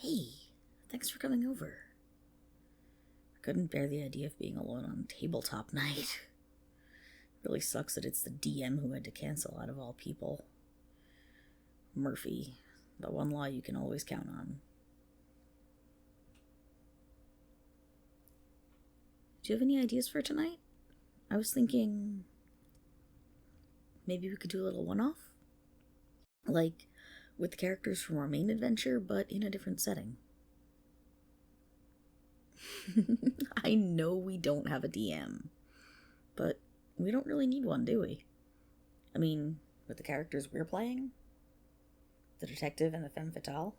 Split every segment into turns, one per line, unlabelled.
Hey, thanks for coming over. I couldn't bear the idea of being alone on tabletop night. Really sucks that it's the DM who had to cancel out of all people. Murphy, the one law you can always count on. Do you have any ideas for tonight? I was thinking maybe we could do a little one-off? Like, with the characters from our main adventure, but in a different setting. I know we don't have a DM, but we don't really need one, do we? I mean, with the characters we're playing, the detective and the femme fatale,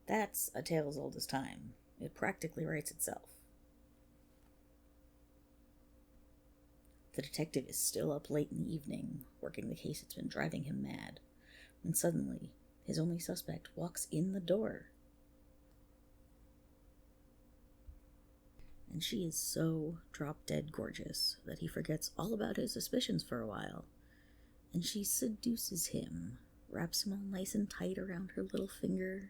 that's a tale as old as time. It practically writes itself. The detective is still up late in the evening, working the case that's been driving him mad, when suddenly, his only suspect walks in the door. And she is so drop-dead gorgeous that he forgets all about his suspicions for a while, and she seduces him, wraps him all nice and tight around her little finger,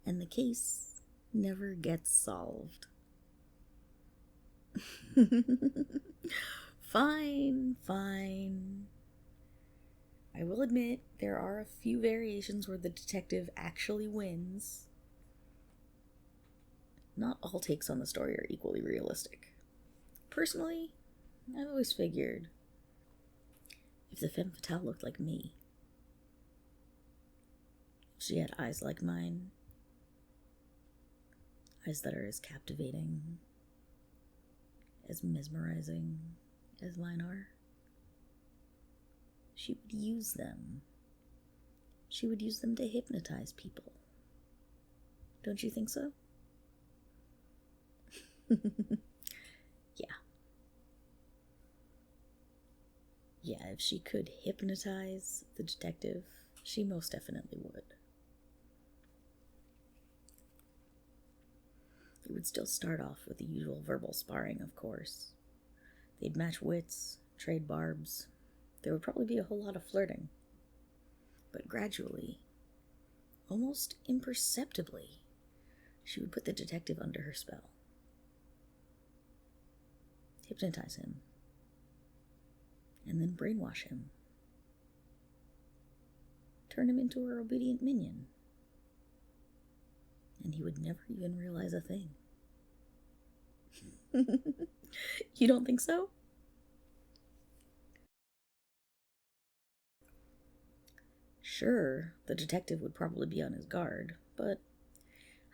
and the case never gets solved. Fine. I will admit, there are a few variations where the detective actually wins. Not all takes on the story are equally realistic. Personally, I've always figured, if the femme fatale looked like me, if she had eyes like mine, eyes that are as captivating, as mesmerizing as mine are, she would use them. She would use them to hypnotize people. Don't you think so? Yeah, if she could hypnotize the detective, she most definitely would. It would still start off with the usual verbal sparring, of course. They'd match wits, trade barbs. There would probably be a whole lot of flirting. But gradually, almost imperceptibly, she would put the detective under her spell. Hypnotize him. And then brainwash him. Turn him into her obedient minion. And he would never even realize a thing. You don't think so? Sure, the detective would probably be on his guard, but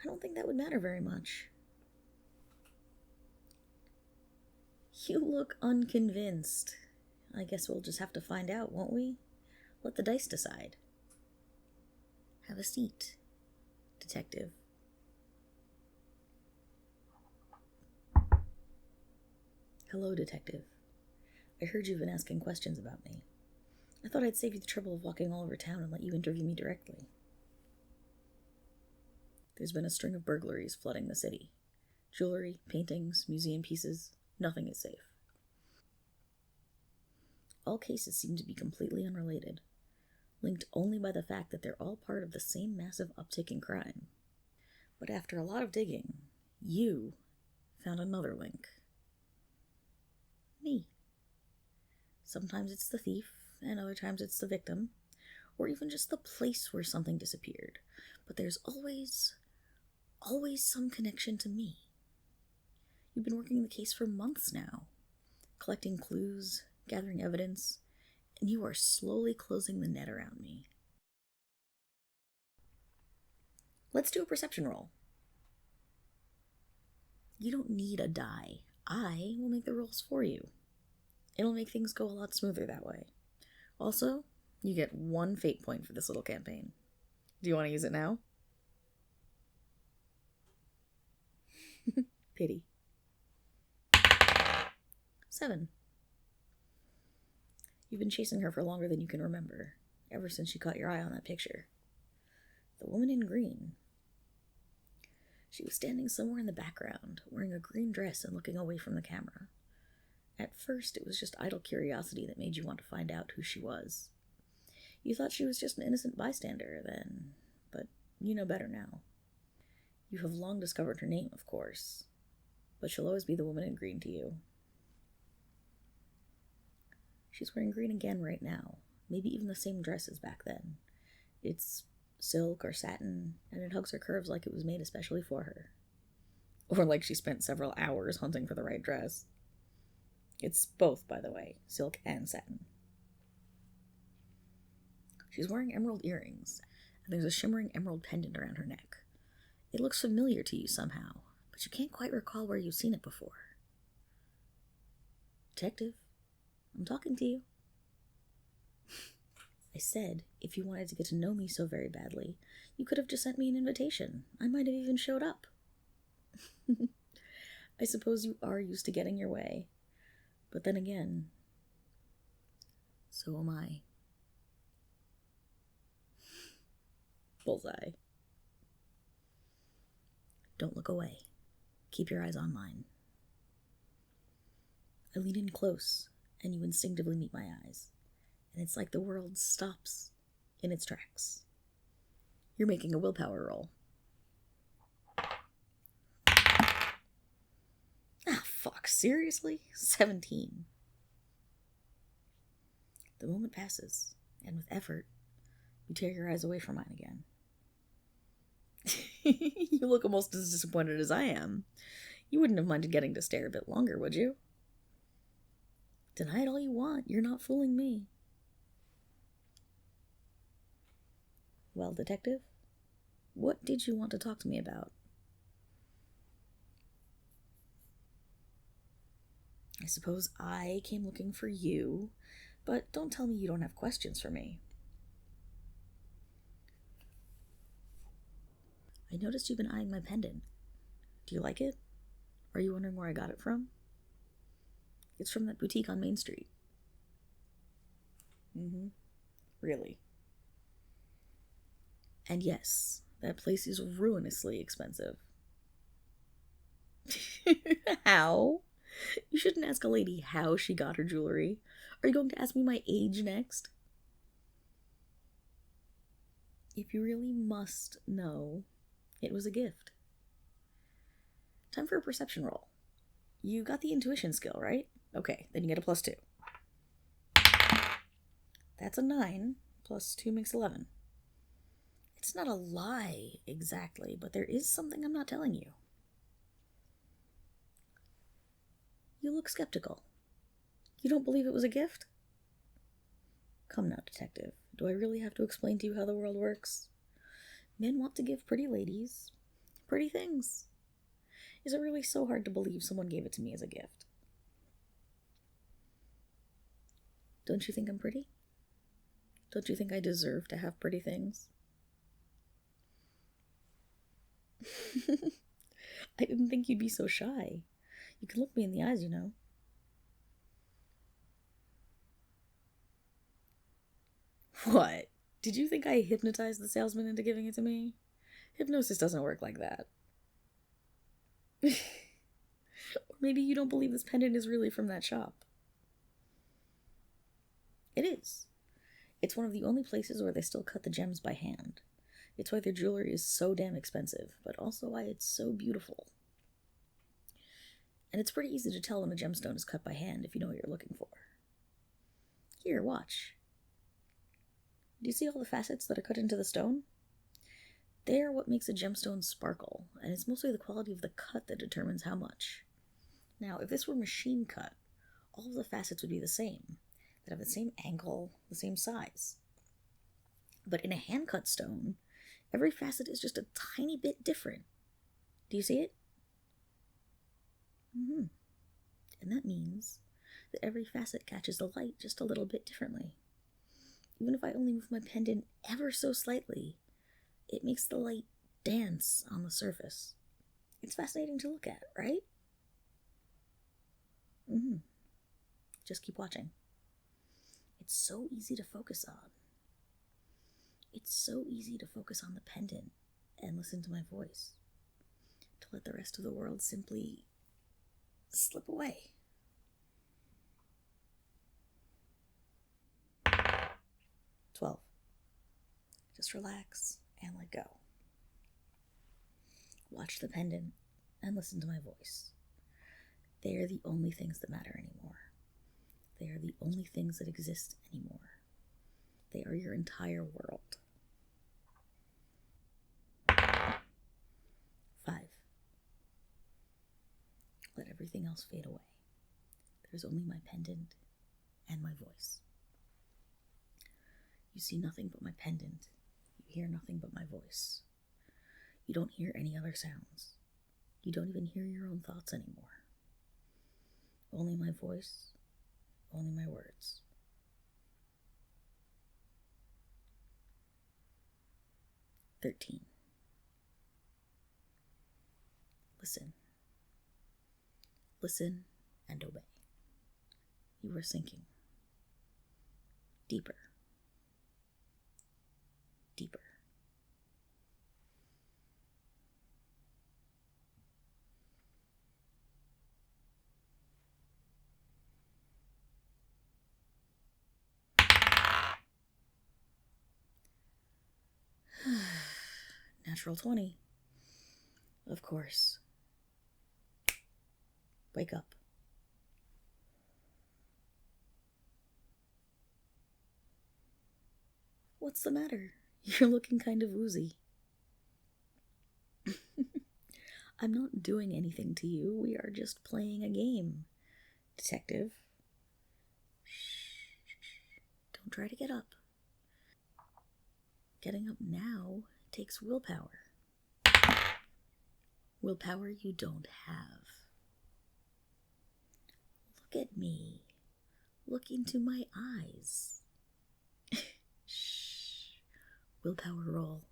I don't think that would matter very much. You look unconvinced. I guess we'll just have to find out, won't we? Let the dice decide. Have a seat, detective. Hello, detective. I heard you've been asking questions about me. I thought I'd save you the trouble of walking all over town and let you interview me directly. There's been a string of burglaries flooding the city. Jewelry, paintings, museum pieces, nothing is safe. All cases seem to be completely unrelated, linked only by the fact that they're all part of the same massive uptick in crime. But after a lot of digging, you found another link. Me. Sometimes it's the thief, and other times it's the victim, or even just the place where something disappeared. But there's always some connection to me. You've been working the case for months now, collecting clues, gathering evidence, and you are slowly closing the net around me. Let's do a perception roll. You don't need a die. I will make the rolls for you. It'll make things go a lot smoother that way. Also, you get 1 fate point for this little campaign. Do you want to use it now? Pity. 7. You've been chasing her for longer than you can remember, ever since she caught your eye on that picture. The woman in green. She was standing somewhere in the background, wearing a green dress and looking away from the camera. At first, it was just idle curiosity that made you want to find out who she was. You thought she was just an innocent bystander then, but you know better now. You have long discovered her name, of course, but she'll always be the woman in green to you. She's wearing green again right now, maybe even the same dress as back then. It's silk or satin, and it hugs her curves like it was made especially for her. Or like she spent several hours hunting for the right dress. It's both, by the way, silk and satin. She's wearing emerald earrings, and there's a shimmering emerald pendant around her neck. It looks familiar to you somehow, but you can't quite recall where you've seen it before. Detective, I'm talking to you. I said, if you wanted to get to know me so very badly, you could have just sent me an invitation. I might have even showed up. I suppose you are used to getting your way. But then again, so am I. Bullseye. Don't look away. Keep your eyes on mine. I lean in close, and you instinctively meet my eyes. And it's like the world stops in its tracks. You're making a willpower roll. Ah, fuck, seriously? 17. The moment passes, and with effort, you tear your eyes away from mine again. You look almost as disappointed as I am. You wouldn't have minded getting to stare a bit longer, would you? Deny it all you want, you're not fooling me. Well, detective, what did you want to talk to me about? I suppose I came looking for you, but don't tell me you don't have questions for me. I noticed you've been eyeing my pendant. Do you like it? Are you wondering where I got it from? It's from that boutique on Main Street. Really? And yes, that place is ruinously expensive. How? You shouldn't ask a lady how she got her jewelry. Are you going to ask me my age next? If you really must know, it was a gift. Time for a perception roll. You got the intuition skill, right? Okay, then you get a +2. That's a 9, plus 2 makes 11. It's not a lie, exactly, but there is something I'm not telling you. You look skeptical. You don't believe it was a gift? Come now, detective. Do I really have to explain to you how the world works? Men want to give pretty ladies pretty things. Is it really so hard to believe someone gave it to me as a gift? Don't you think I'm pretty? Don't you think I deserve to have pretty things? I didn't think you'd be so shy. You can look me in the eyes, you know. What? Did you think I hypnotized the salesman into giving it to me? Hypnosis doesn't work like that. Or maybe you don't believe this pendant is really from that shop. It is. It's one of the only places where they still cut the gems by hand. It's why their jewelry is so damn expensive, but also why it's so beautiful. And it's pretty easy to tell when a gemstone is cut by hand if you know what you're looking for. Here, watch. Do you see all the facets that are cut into the stone? They are what makes a gemstone sparkle, and it's mostly the quality of the cut that determines how much. Now, if this were machine cut, all of the facets would be the same. They'd have the same angle, the same size. But in a hand-cut stone, every facet is just a tiny bit different. Do you see it? And that means that every facet catches the light just a little bit differently. Even if I only move my pendant ever so slightly, it makes the light dance on the surface. It's fascinating to look at, right? Just keep watching. It's so easy to focus on. It's so easy to focus on the pendant and listen to my voice. To let the rest of the world simply slip away. 12. Just relax and let go. Watch the pendant and listen to my voice. They are the only things that matter anymore. They are the only things that exist anymore. They are your entire world. 5. Let everything else fade away. There's only my pendant and my voice. You see nothing but my pendant. You hear nothing but my voice. You don't hear any other sounds. You don't even hear your own thoughts anymore. Only my voice, only my words. 13. Listen. Listen and obey. You are sinking. Deeper. Deeper. Natural 20. Of course. Wake up. What's the matter? You're looking kind of woozy. I'm not doing anything to you. We are just playing a game, detective. Shh. Don't try to get up. Getting up now takes willpower. Willpower you don't have. Look at me. Look into my eyes. Shh. Willpower roll.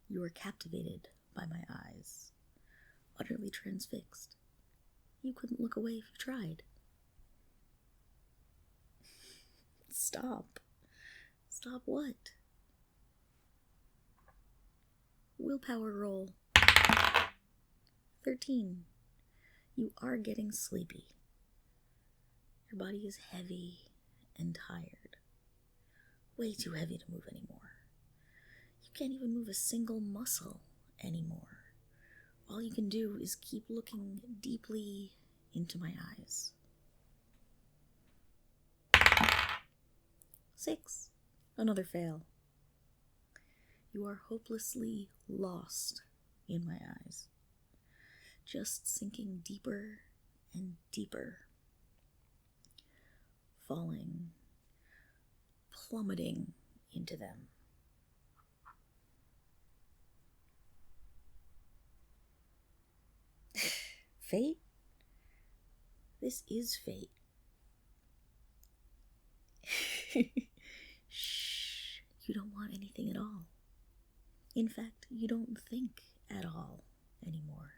You are captivated by my eyes. Utterly transfixed. You couldn't look away if you tried. Stop. Stop what? Willpower roll. 13. You are getting sleepy. Your body is heavy and tired. Way too heavy to move anymore. You can't even move a single muscle anymore. All you can do is keep looking deeply into my eyes. 6. Another fail. You are hopelessly lost in my eyes. Just sinking deeper and deeper. Falling, plummeting into them. Fate? This is fate. Shh. You don't want anything at all. In fact, you don't think at all anymore.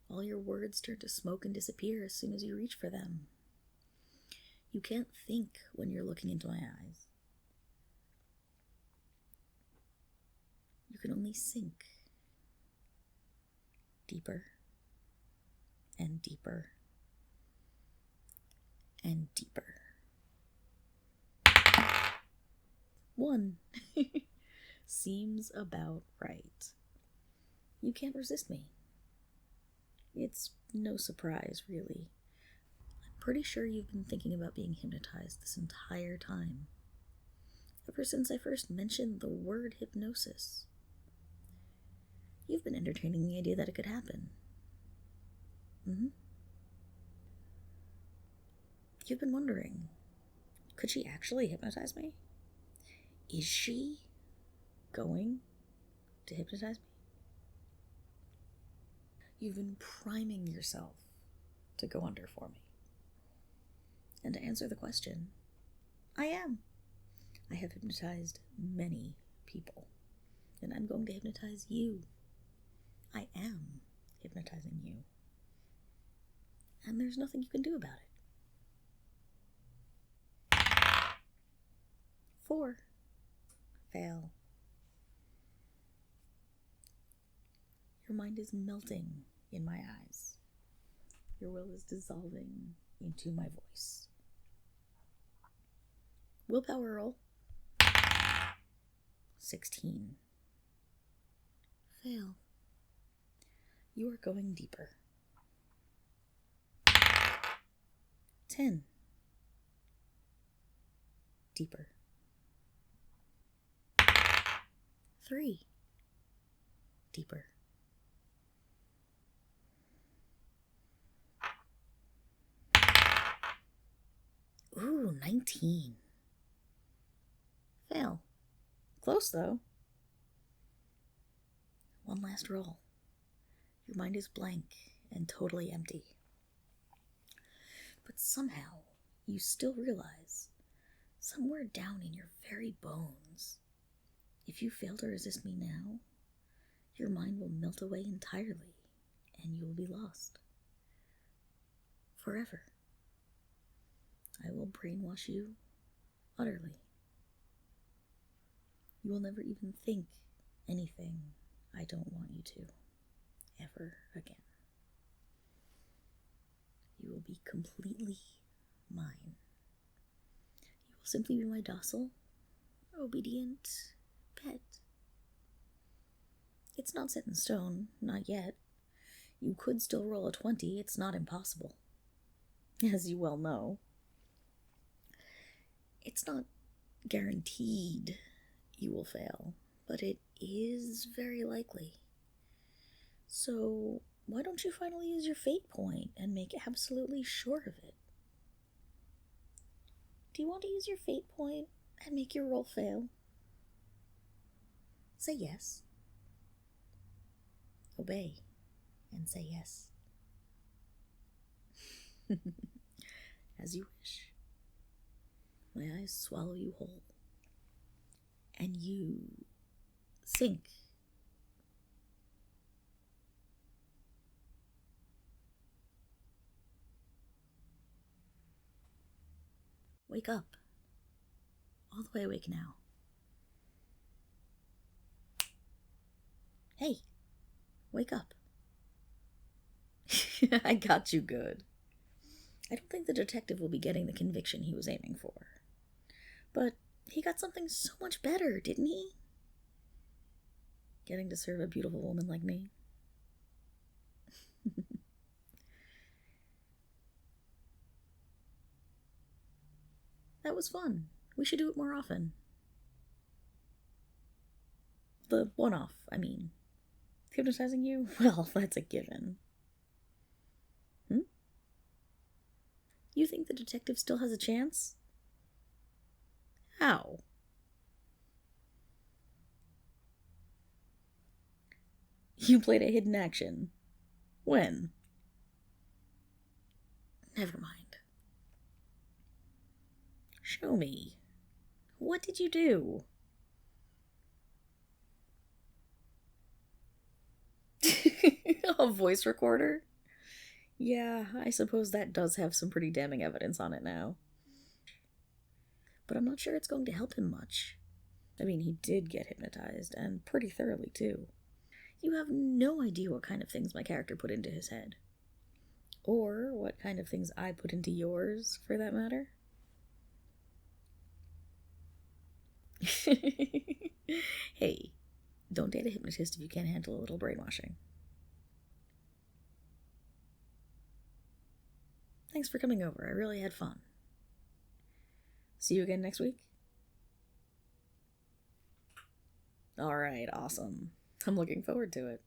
All your words turn to smoke and disappear as soon as you reach for them. You can't think when you're looking into my eyes. You can only sink deeper and deeper and deeper. 1. Seems about right. You can't resist me. It's no surprise, really. I'm pretty sure you've been thinking about being hypnotized this entire time. Ever since I first mentioned the word hypnosis. You've been entertaining the idea that it could happen. You've been wondering, could she actually hypnotize me? Is she going to hypnotize me? You've been priming yourself to go under for me. And to answer the question, I am. I have hypnotized many people, and I'm going to hypnotize you. I am hypnotizing you. And there's nothing you can do about it. 4. Fail. Your mind is melting in my eyes. Your will is dissolving into my voice. Willpower roll. 16. Fail. You are going deeper. 10. Deeper. 3. Deeper. 19. Fail. Close, though. One last roll. Your mind is blank and totally empty. But somehow, you still realize, somewhere down in your very bones, if you fail to resist me now, your mind will melt away entirely, and you will be lost. Forever. I will brainwash you utterly. You will never even think anything I don't want you to, ever again. You will be completely mine. You will simply be my docile, obedient pet. It's not set in stone, not yet. You could still roll a 20, it's not impossible. As you well know. It's not guaranteed you will fail, but it is very likely. So, why don't you finally use your fate point and make absolutely sure of it? Do you want to use your fate point and make your roll fail? Say yes. Obey and say yes. As you wish. My eyes swallow you whole. And you sink. Wake up. All the way awake now. Hey, wake up. I got you good. I don't think the detective will be getting the conviction he was aiming for. But he got something so much better, didn't he? Getting to serve a beautiful woman like me. That was fun. We should do it more often. The one-off, I mean. Hypnotizing you? Well, that's a given. You think the detective still has a chance? How? You played a hidden action. When? Never mind. Show me. What did you do? A voice recorder? Yeah, I suppose that does have some pretty damning evidence on it now. But I'm not sure it's going to help him much. I mean, he did get hypnotized, and pretty thoroughly, too. You have no idea what kind of things my character put into his head. Or what kind of things I put into yours, for that matter. Hey, don't date a hypnotist if you can't handle a little brainwashing. Thanks for coming over. I really had fun. See you again next week? Alright, awesome. I'm looking forward to it.